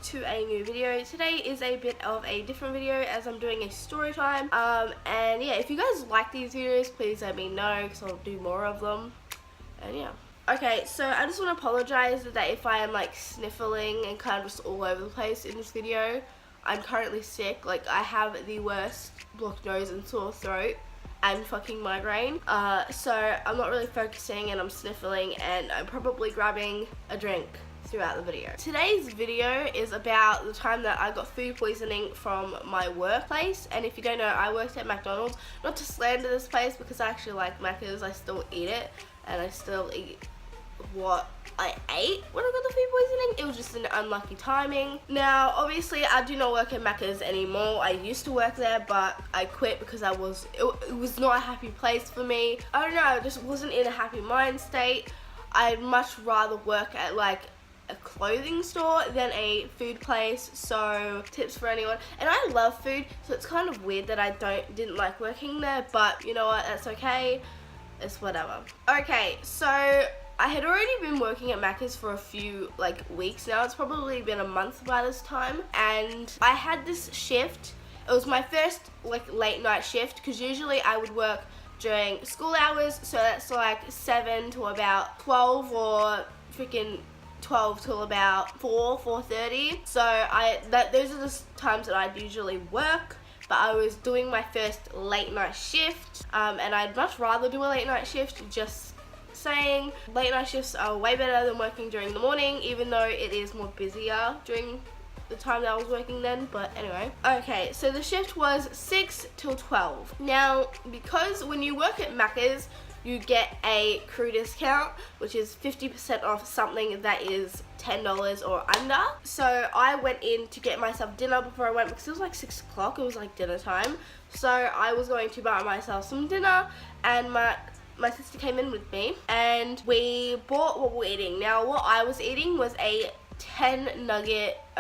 to a new video. Today is a bit of a different video as I'm doing a story time. And yeah, if you guys like these videos, please let me know because I'll do more of them. And yeah. Okay, so I just want to apologize that if I am like sniffling and kind of just all over the place in this video. I'm currently sick. Like, I have the worst blocked nose and sore throat and fucking migraine. So I'm not really focusing and I'm sniffling and I'm probably grabbing a drink throughout the video. Today's video is about the time that I got food poisoning from my workplace. And if you don't know, I worked at McDonald's. Not to slander this place because I actually like Macca's. I still eat it and I still eat what I ate when I got the food poisoning. It was just an unlucky timing. Now obviously I do not work at Macca's anymore. I used to work there but I quit because it was not a happy place for me. I don't know, I just wasn't in a happy mind state. I'd much rather work at like a clothing store than a food place, so tips for anyone. And I love food, so it's kind of weird that I didn't like working there, but you know what, that's okay, it's whatever. Okay, so I had already been working at Macca's for a few like weeks now. It's probably been a month by this time, and I had this shift. It was my first like late night shift because usually I would work during school hours, so that's like 7 to about 12 or freaking 12 till about 4:30. So those are the times that I'd usually work. But I was doing my first late night shift, and I'd much rather do a late night shift. Just saying, late night shifts are way better than working during the morning, even though it is more busier during the time that I was working then. But anyway, okay, so the shift was 6 till 12. Now, because when you work at Macca's, you get a crew discount, which is 50% off something that is $10 or under. So I went in to get myself dinner before I went because it was like 6 o'clock, it was like dinner time. So I was going to buy myself some dinner, and my sister came in with me and we bought what we're eating. Now what I was eating was a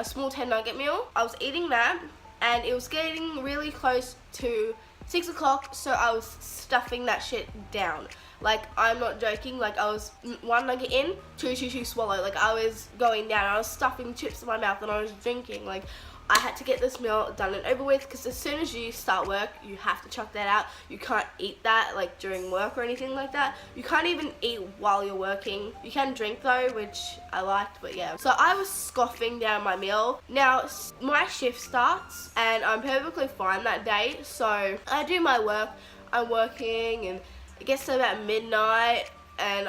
small 10 nugget meal. I was eating that and it was getting really close to 6 o'clock, so I was stuffing that shit down. Like, I'm not joking, like I was 1 nugget in, two swallow. Like, I was going down, I was stuffing chips in my mouth and I was drinking. Like, I had to get this meal done and over with because as soon as you start work, you have to chuck that out. You can't eat that like during work or anything like that. You can't even eat while you're working. You can drink though, which I liked, but yeah. So I was scoffing down my meal. Now my shift starts and I'm perfectly fine that day. So I do my work. I'm working and it gets to about midnight and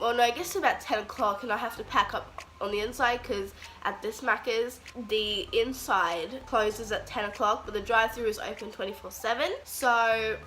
it gets to about 10 o'clock and I have to pack up on the inside because at this Macca's, the inside closes at 10 o'clock, but the drive-thru is open 24/7. So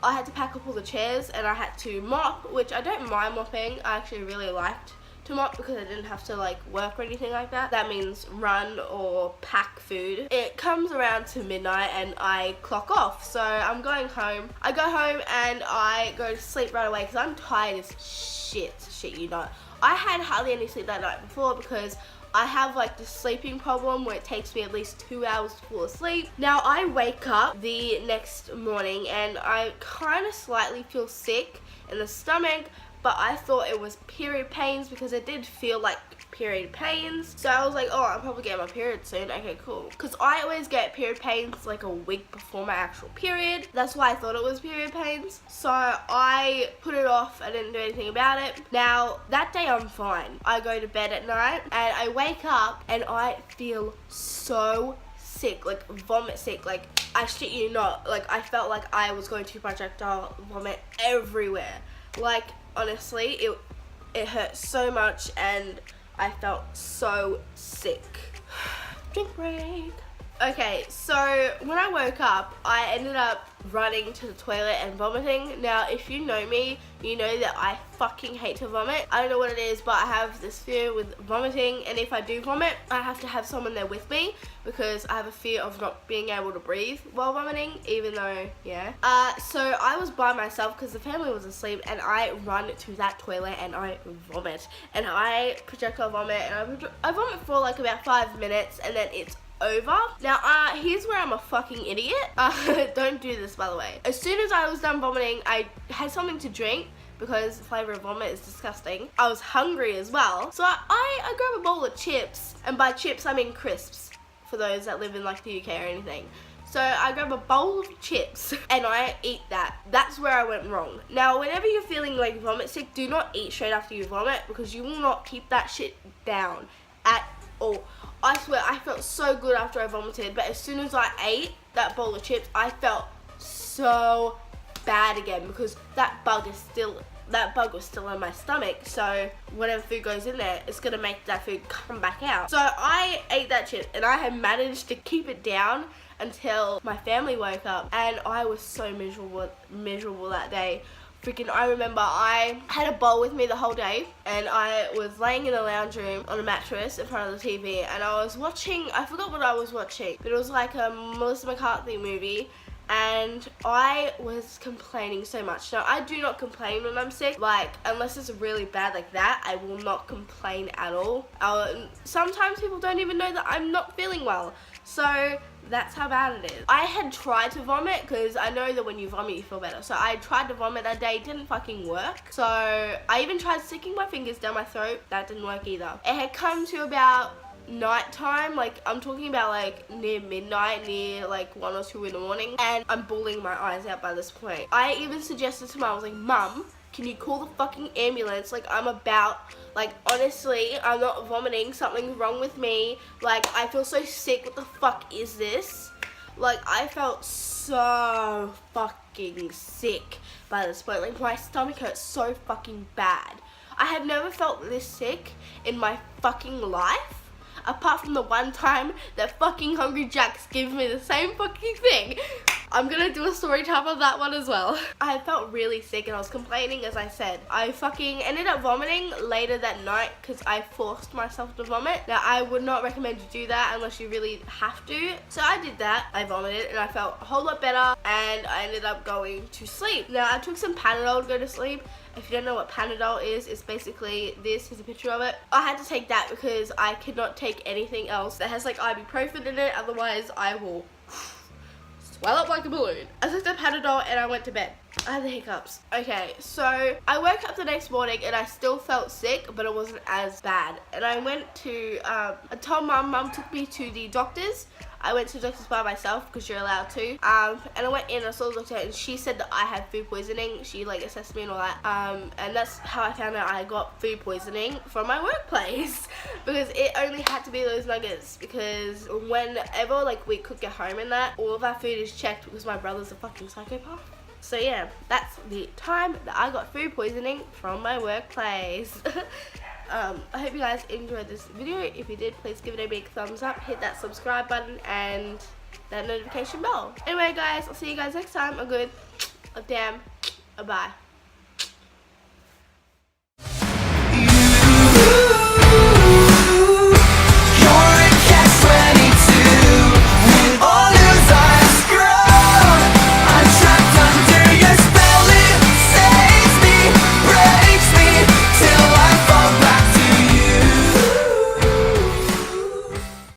I had to pack up all the chairs and I had to mop, which I don't mind mopping. I actually really liked to mop because I didn't have to like work or anything like that. That means run or pack food. It comes around to midnight and I clock off. So I'm going home. I go home and I go to sleep right away because I'm tired as shit, you know. I had hardly any sleep that night before because I have like this sleeping problem where it takes me at least 2 hours to fall asleep. Now I wake up the next morning and I kind of slightly feel sick in the stomach, but I thought it was period pains because it did feel like period pains. So I was like, oh, I'm probably getting my period soon. Okay, cool. Because I always get period pains like a week before my actual period. That's why I thought it was period pains. So I put it off. I didn't do anything about it. Now, that day I'm fine. I go to bed at night and I wake up and I feel so sick, like vomit sick. Like, I shit you not. Like, I felt like I was going to projectile vomit everywhere. Like, honestly, it hurt so much and I felt so sick. Drink break. Okay, so when I woke up, I ended up running to the toilet and vomiting. Now, if you know me, you know that I fucking hate to vomit. I don't know what it is, but I have this fear with vomiting, and if I do vomit, I have to have someone there with me because I have a fear of not being able to breathe while vomiting, even though, yeah. So I was by myself because the family was asleep, and I run to that toilet and I vomit. And I projectile vomit, and I vomit for like about 5 minutes, and then it's over. Now, here's where I'm a fucking idiot. Don't do this, by the way. As soon as I was done vomiting, I had something to drink because the flavor of vomit is disgusting. I was hungry as well. So I grab a bowl of chips, and by chips I mean crisps. for those that live in like the UK or anything. So I grab a bowl of chips and I eat that. That's where I went wrong. Now, whenever you're feeling like vomit sick, do not eat straight after you vomit because you will not keep that shit down at all. I swear, I felt so good after I vomited, but as soon as I ate that bowl of chips, I felt so bad again because that bug was still in my stomach. So whatever food goes in there, it's gonna make that food come back out. So I ate that chip and I had managed to keep it down until my family woke up, and I was so miserable that day. Freaking, I remember I had a bowl with me the whole day and I was laying in the lounge room on a mattress in front of the TV and I was watching, I forgot what I was watching, but it was like a Melissa McCarthy movie. And I was complaining so much. Now, I do not complain when I'm sick. Like, unless it's really bad like that, I will not complain at all. Sometimes people don't even know that I'm not feeling well. So, that's how bad it is. I had tried to vomit because I know that when you vomit, you feel better. So, I tried to vomit that day. It didn't fucking work. So, I even tried sticking my fingers down my throat. That didn't work either. It had come to about nighttime, like I'm talking about like near midnight, near like 1 or 2 in the morning, and I'm bawling my eyes out by this point. I even suggested to Mum, I was like, Mum, can you call the fucking ambulance? Like, I'm about, like, honestly, I'm not vomiting, something's wrong with me, like, I feel so sick, what the fuck is this? Like, I felt so fucking sick by this point. Like, my stomach hurt so fucking bad. I have never felt this sick in my fucking life, apart from the one time that fucking Hungry Jack's gave me the same fucking thing. I'm gonna do a story time of that one as well. I felt really sick and I was complaining, as I said. I fucking ended up vomiting later that night because I forced myself to vomit. Now, I would not recommend you do that unless you really have to. So I did that. I vomited and I felt a whole lot better and I ended up going to sleep. Now, I took some Panadol to go to sleep. If you don't know what Panadol is, it's basically this. Here's a picture of it. I had to take that because I could not take anything else that has like ibuprofen in it. Otherwise, I will swell up like a balloon. I took the Panadol and I went to bed. I had the hiccups. Okay, so I woke up the next morning and I still felt sick, but it wasn't as bad. And I went to, I told Mum took me to the doctors. I went to the doctors by myself because you're allowed to. And I went in, I saw the doctor and she said that I had food poisoning. She like assessed me and all that. And that's how I found out I got food poisoning from my workplace. Because it only had to be those nuggets. Because whenever like we cook at home and that, all of our food is checked because my brother's a fucking psychopath. So yeah, that's the time that I got food poisoning from my workplace. I hope you guys enjoyed this video. If you did, please give it a big thumbs up, hit that subscribe button and that notification bell. Anyway guys, I'll see you guys next time. A good, a damn, a bye.